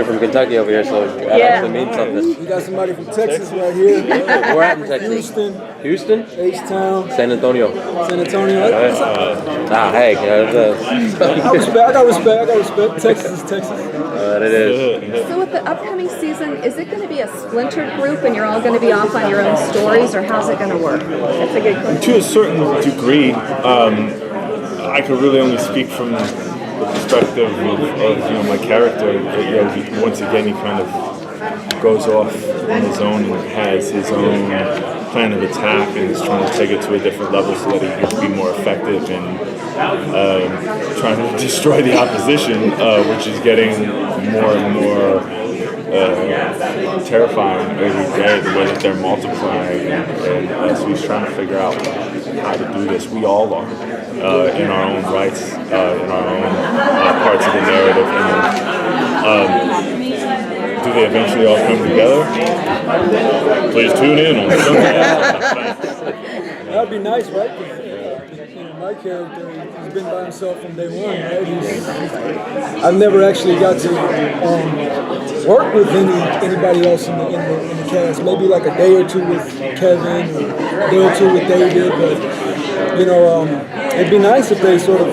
from Kentucky over here, so that actually means something. You got somebody from Texas right here. We're at in Texas. Houston? H-Town. San Antonio. Hey. I got respect. Texas is Texas. It is. So with the upcoming season, is it going to be a splintered group and you're all going to be off on your own stories, or how's it going to work? That's a good question. To a certain degree, I could really only speak from the perspective of my character. Once again, he kind of goes off on his own and has his own plan of attack and is trying to take it to a different level so that he can be more effective in trying to destroy the opposition, which is getting more and more terrifying every day, the way that they're multiplying, and so he's trying to figure out how to do this. We all are, in our own rights, in our own parts of the narrative, and do they eventually all come together? Please tune in on That'd be nice, right? My character, he's been by himself from day one, right? I've never actually got to work with anybody else in the cast. Maybe like a day or two with Kevin, or a day or two with David, but it'd be nice if they sort of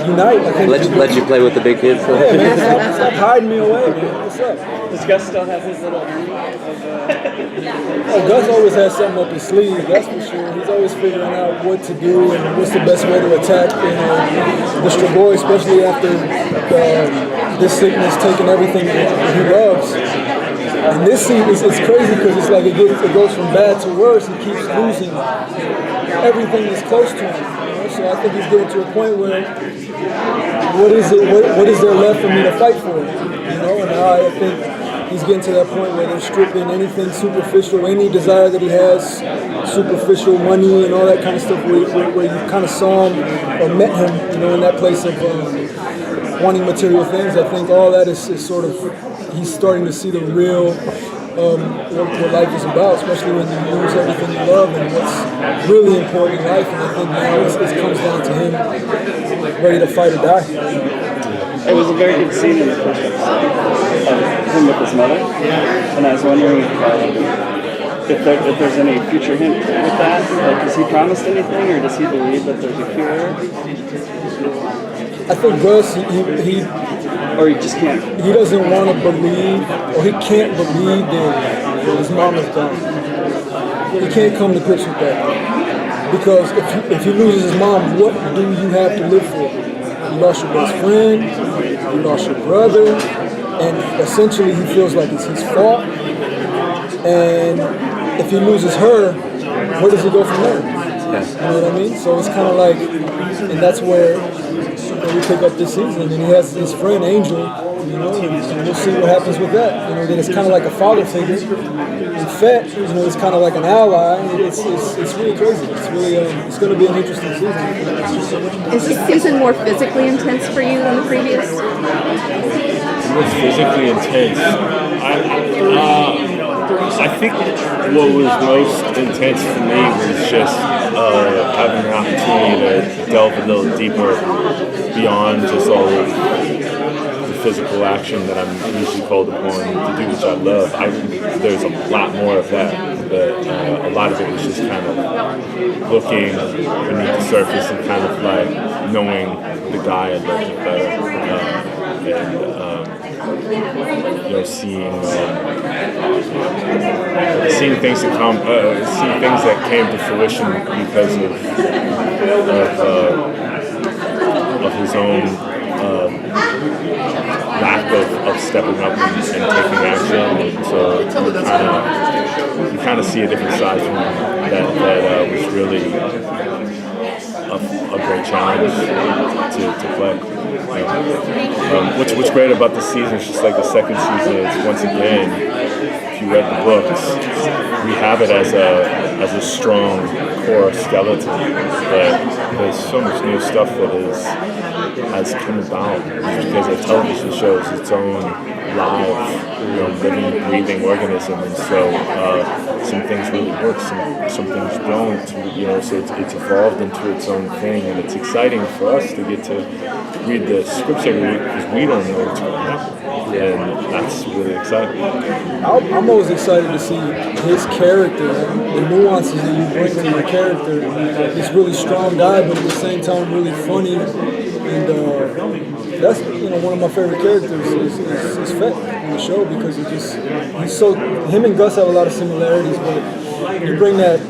unite. I think let you play with the big kids. Yeah, man, stop hiding me away, man. What's up? Does Gus still have his little Gus always has something up his sleeve, that's for sure. He's always figuring out what to do and what's the best way to attack Mr. Boy, especially after this sickness taking everything that he loves. And this scene is crazy because it's like it goes from bad to worse. He keeps losing everything that's close to him. So I think he's getting to a point where what is there left for me to fight for? And now I think he's getting to that point where they're stripping anything superficial, any desire that he has, superficial money and all that kind of stuff, where you kind of saw him or met him, in that place of wanting material things. I think all that is sort of, he's starting to see the real what life is about, especially when you lose everything you love and what's really important in life. And I think now it comes down to him ready to fight or die. It was a very good scene in the first episode of him with his mother, and I was wondering if there's any future hint with that. Like, has he promised anything, or does he believe that there's a cure? I think Gus, or he just can't. He doesn't want to believe, or he can't believe that his mom is gone. He can't come to grips with that, because if he loses his mom, what do you have to live for? You lost your best friend, you lost your brother, and essentially he feels like it's his fault. And if he loses her, where does he go from there? Yes. You know what I mean? So it's kind of like, and that's where we pick up this season. And he has his friend Angel, and we'll see what happens with that. Then it's kind of like a father figure. And Fett, it's kind of like an ally. It's really crazy. It's going to be an interesting season. Is this season more physically intense for you than the previous? More physically intense. I think what was most intense for me was just having an opportunity to delve a little deeper beyond just all of the physical action that I'm usually called upon to do, which I love. There's a lot more of that, but a lot of it was just kind of looking beneath the surface and kind of like knowing the guy a little bit better. Seeing things that came to fruition because of his own lack of stepping up and taking action. And so you kind of see a different side from him that was really a great challenge to play. What's great about this season is just like the second season is, once again, if you read the books, we have it as a strong core skeleton, but there's so much new stuff that is has come about because a television show is its own live, living, breathing organism, and so some things really work, some things don't. So it's evolved into its own thing, and it's exciting for us to get to read the scripts every week because we don't know what's going to happen. And that's really exciting. I'm always excited to see his character, the nuances that you bring to your character. This really strong guy, but at the same time really funny. And that's one of my favorite characters is Fett on the show because he's so, him and Gus have a lot of similarities, but you bring that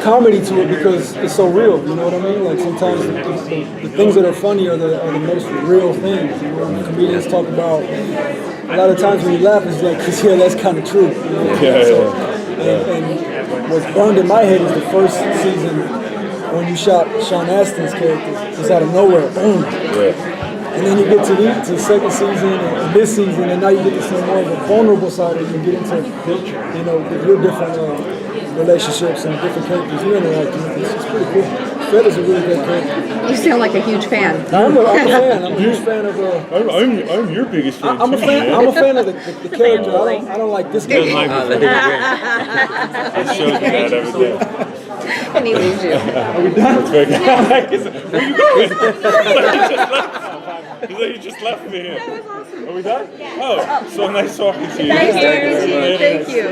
comedy to it because it's so real, you know what I mean? Like sometimes the things that are funny are the most real things. When comedians talk about, a lot of times when you laugh, it's like, cause yeah, that's kind of true. And what's burned in my head is the first season when you shot Sean Astin's character, just out of nowhere, boom. And then you get to the second season and this season, and now you get to see more of a vulnerable side that you get into, your different relationships and different characters you interact with. It's pretty cool. Fett is a really good character. You sound like a huge fan. I'm a fan. I'm a huge fan of. I'm your biggest fan. I'm a fan of the character. I don't like this guy. It shows me that every day. And he leaves you. Are we done? Where are you going? You just left me here. Are we done? Yeah. Oh, so nice talking to you. Thank you. Thank you.